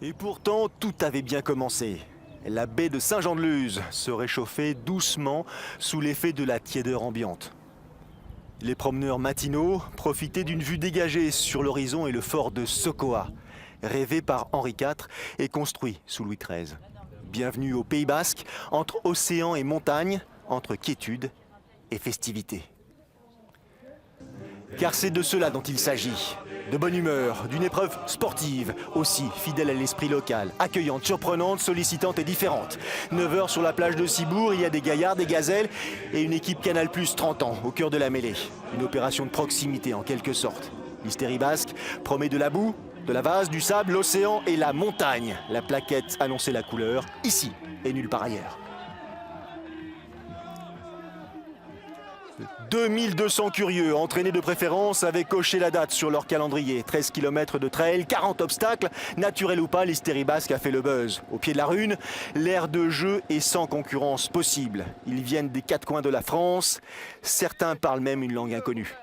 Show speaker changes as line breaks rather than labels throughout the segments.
Et pourtant, tout avait bien commencé. La baie de Saint-Jean-de-Luz se réchauffait doucement sous l'effet de la tiédeur ambiante. Les promeneurs matinaux profitaient d'une vue dégagée sur l'horizon et le fort de Sokoa, rêvé par Henri IV et construit sous Louis XIII. Bienvenue au Pays Basque, entre océan et montagne, entre quiétude et festivité. Car c'est de cela dont il s'agit. De bonne humeur, d'une épreuve sportive, aussi fidèle à l'esprit local, accueillante, surprenante, sollicitante et différente. 9 heures sur la plage de Cibourg, il y a des gaillards, des gazelles et une équipe Canal+, 30 ans, au cœur de la mêlée. Une opération de proximité en quelque sorte. L'hystérie basque promet de la boue, de la vase, du sable, l'océan et la montagne. La plaquette annonçait la couleur, ici et nulle part ailleurs. 2200 curieux, entraînés de préférence, avaient coché la date sur leur calendrier. 13 km de trail, 40 obstacles. Naturel ou pas, l'hystérie basque a fait le buzz. Au pied de la Rune, l'aire de jeu est sans concurrence possible. Ils viennent des 4 coins de la France. Certains parlent même une langue inconnue.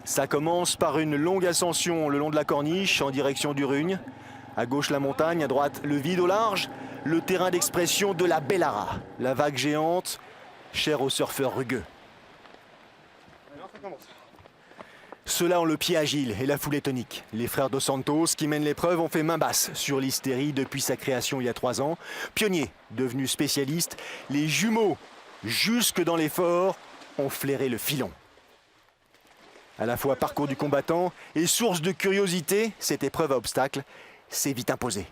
Ça commence par une longue ascension le long de la corniche en direction du Rugne. À gauche la montagne, à droite le vide au large. Le terrain d'expression de la Bellara, la vague géante, chère aux surfeurs rugueux. Ceux-là ont le pied agile et la foulée tonique. Les frères Dos Santos, qui mènent l'épreuve, ont fait main basse sur l'hystérie depuis sa création il y a 3 ans. Pionniers, devenus spécialistes, les jumeaux, jusque dans l'effort, ont flairé le filon. À la fois parcours du combattant et source de curiosité, cette épreuve à obstacles s'est vite imposée.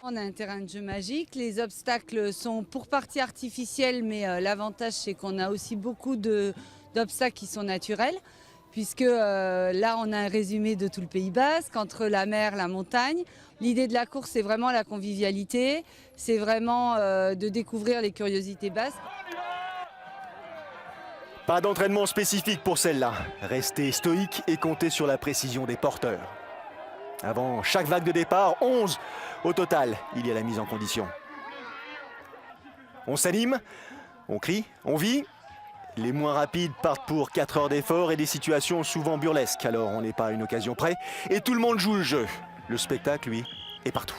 On a un terrain de jeu magique, les obstacles sont pour partie artificiels, mais l'avantage c'est qu'on a aussi beaucoup d'obstacles qui sont naturels, puisque là on a un résumé de tout le Pays Basque, entre la mer, la montagne. L'idée de la course c'est vraiment la convivialité, c'est vraiment de découvrir les curiosités basques.
Pas d'entraînement spécifique pour celle-là. Restez stoïque et comptez sur la précision des porteurs. Avant chaque vague de départ, 11 au total, il y a la mise en condition. On s'anime, on crie, on vit. Les moins rapides partent pour 4 heures d'effort et des situations souvent burlesques, alors on n'est pas à une occasion près. Et tout le monde joue le jeu. Le spectacle, lui, est partout.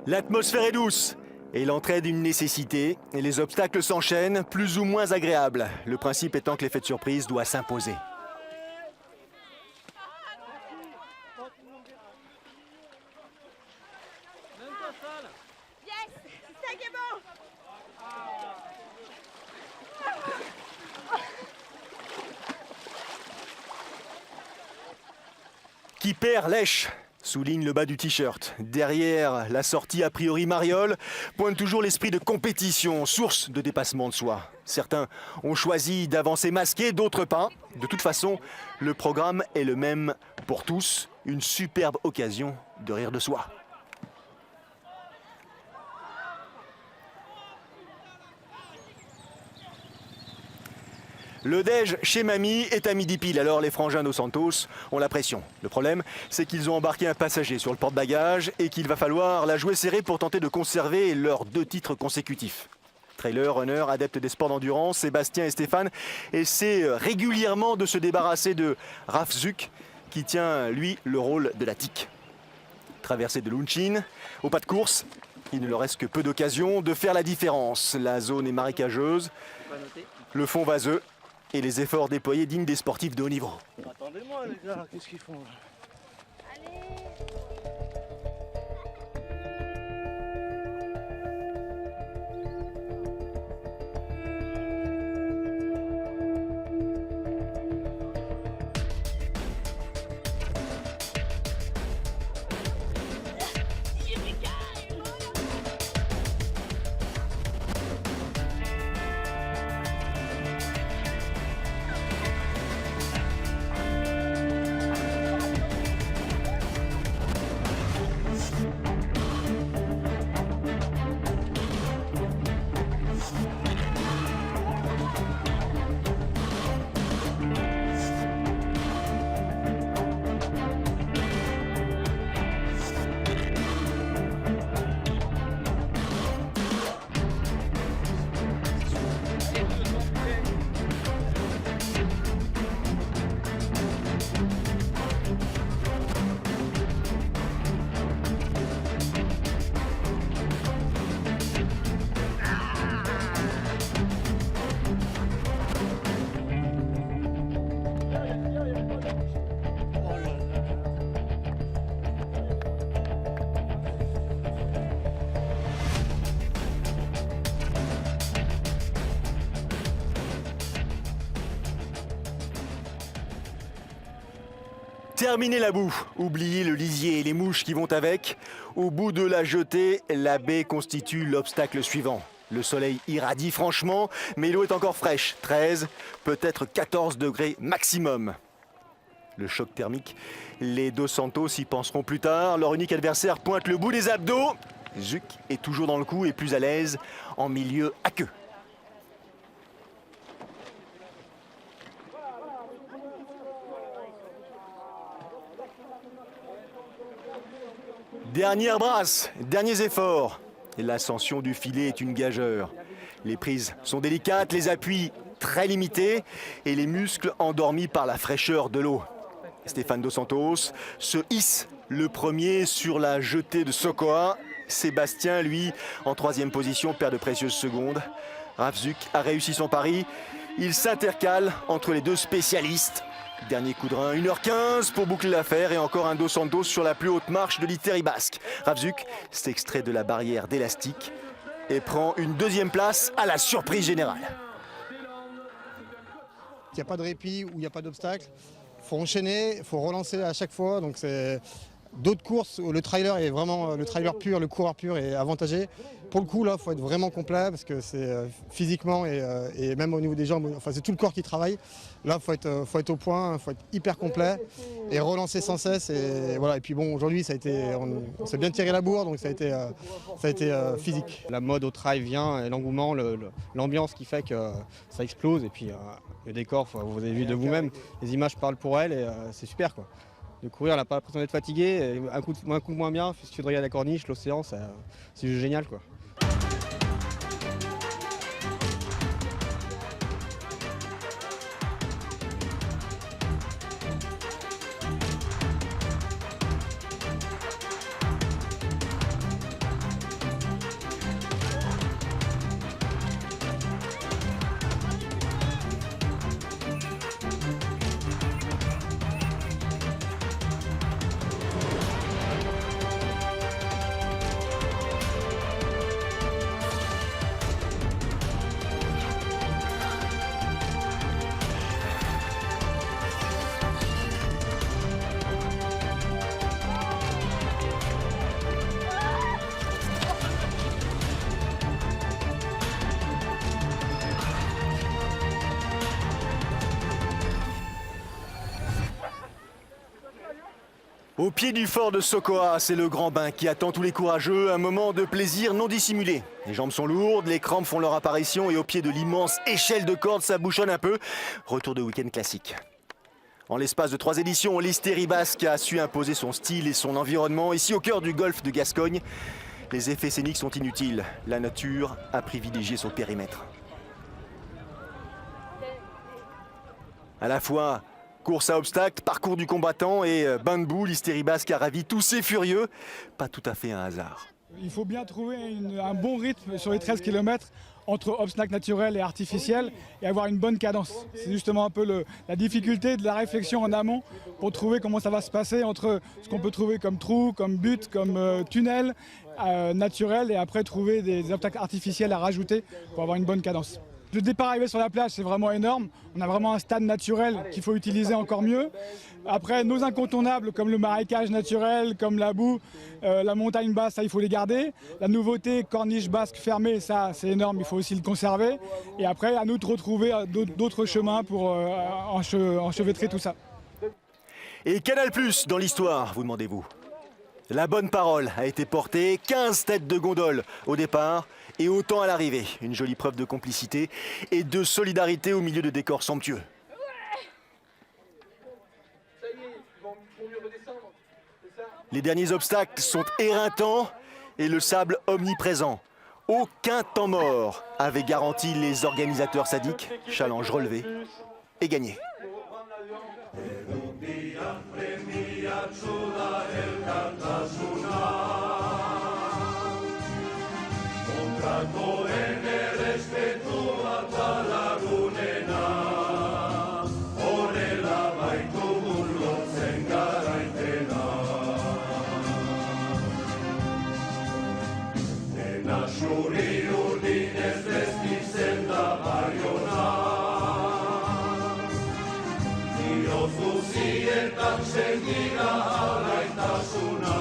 L'atmosphère est douce et l'entraide une nécessité. Et les obstacles s'enchaînent, plus ou moins agréables. Le principe étant que l'effet de surprise doit s'imposer. Qui perd lèche, souligne le bas du t-shirt. Derrière la sortie a priori mariole, pointe toujours l'esprit de compétition, source de dépassement de soi. Certains ont choisi d'avancer masqués, d'autres pas. De toute façon, le programme est le même pour tous. Une superbe occasion de rire de soi. Le déj chez Mamie est à midi pile, alors les frangins Dos Santos ont la pression. Le problème, c'est qu'ils ont embarqué un passager sur le porte-bagages et qu'il va falloir la jouer serrée pour tenter de conserver leurs 2 titres consécutifs. Trailer, runner, adeptes des sports d'endurance, Sébastien et Stéphane essaient régulièrement de se débarrasser de Raf Zuk, qui tient, lui, le rôle de la tique. Traversée de Lunchin, au pas de course, il ne leur reste que peu d'occasions de faire la différence. La zone est marécageuse, le fond vaseux, et les efforts déployés dignes des sportifs de haut niveau.
Attendez-moi les gars, qu'est-ce qu'ils font là?
Terminez la boue, oubliez le lisier et les mouches qui vont avec. Au bout de la jetée, la baie constitue l'obstacle suivant. Le soleil irradie franchement, mais l'eau est encore fraîche, 13, peut-être 14 degrés maximum. Le choc thermique, les Dos Santos y penseront plus tard. Leur unique adversaire pointe le bout des abdos. Zuc est toujours dans le coup et plus à l'aise en milieu aqueux. Dernière brasse, derniers efforts. L'ascension du filet est une gageure. Les prises sont délicates, les appuis très limités et les muscles endormis par la fraîcheur de l'eau. Stéphane Dos Santos se hisse le premier sur la jetée de Sokoa. Sébastien, lui, en troisième position, perd de précieuses secondes. Ralf Zuc a réussi son pari. Il s'intercale entre les deux spécialistes. Dernier coup de rein, 1h15 pour boucler l'affaire et encore un Dos Santos sur la plus haute marche de l'Iteri basque. Ralf Zuc s'extrait de la barrière d'élastique et prend une deuxième place à la surprise générale.
Il n'y a pas de répit ou il n'y a pas d'obstacle. Il faut enchaîner, il faut relancer à chaque fois. Donc c'est d'autres courses où le trailer est vraiment le trailer pur, le coureur pur est avantagé. Pour le coup là, il faut être vraiment complet parce que c'est physiquement et même au niveau des jambes, enfin c'est tout le corps qui travaille. Là, il faut être au point, il faut être hyper complet et relancer sans cesse. Et voilà. Et puis bon, aujourd'hui, on s'est bien tiré la bourre, donc ça a été physique. La mode au trail vient, et l'engouement, l'ambiance qui fait que ça explose. Et puis le décor, vous avez vu de vous-même, les images parlent pour elles et c'est super quoi. De courir, on n'a pas l'impression d'être fatigué, un coup moins bien, il suffit de regarder la corniche, l'océan, c'est génial quoi.
Au pied du fort de Sokoa, c'est le grand bain qui attend tous les courageux, un moment de plaisir non dissimulé. Les jambes sont lourdes, les crampes font leur apparition et au pied de l'immense échelle de corde, ça bouchonne un peu. Retour de week-end classique. En l'espace de 3 éditions, l'Iteri basque a su imposer son style et son environnement. Ici, au cœur du golfe de Gascogne, les effets scéniques sont inutiles. La nature a privilégié son périmètre. À la fois course à obstacles, parcours du combattant et bain de boue, l'Iteri basque a ravi tous ces furieux. Pas tout à fait un hasard.
Il faut bien trouver un bon rythme sur les 13 km entre obstacles naturels et artificiels et avoir une bonne cadence. C'est justement un peu la difficulté de la réflexion en amont pour trouver comment ça va se passer entre ce qu'on peut trouver comme trou, comme but, comme tunnel naturel et après trouver des obstacles artificiels à rajouter pour avoir une bonne cadence. Le départ arrivé sur la plage, c'est vraiment énorme. On a vraiment un stade naturel qu'il faut utiliser encore mieux. Après, nos incontournables comme le marécage naturel, comme la boue, la montagne basse, ça il faut les garder. La nouveauté, corniche basque fermée, ça c'est énorme, il faut aussi le conserver. Et après, à nous de retrouver d'autres chemins pour enchevêtrer tout ça.
Et Canal+ dans l'histoire, vous demandez-vous? La bonne parole a été portée, 15 têtes de gondole au départ et autant à l'arrivée. Une jolie preuve de complicité et de solidarité au milieu de décors somptueux. Les derniers obstacles sont éreintants et le sable omniprésent. Aucun temps mort avait garanti les organisateurs sadiques. Challenge relevé et gagné.
guztietan sendira alaitasuna.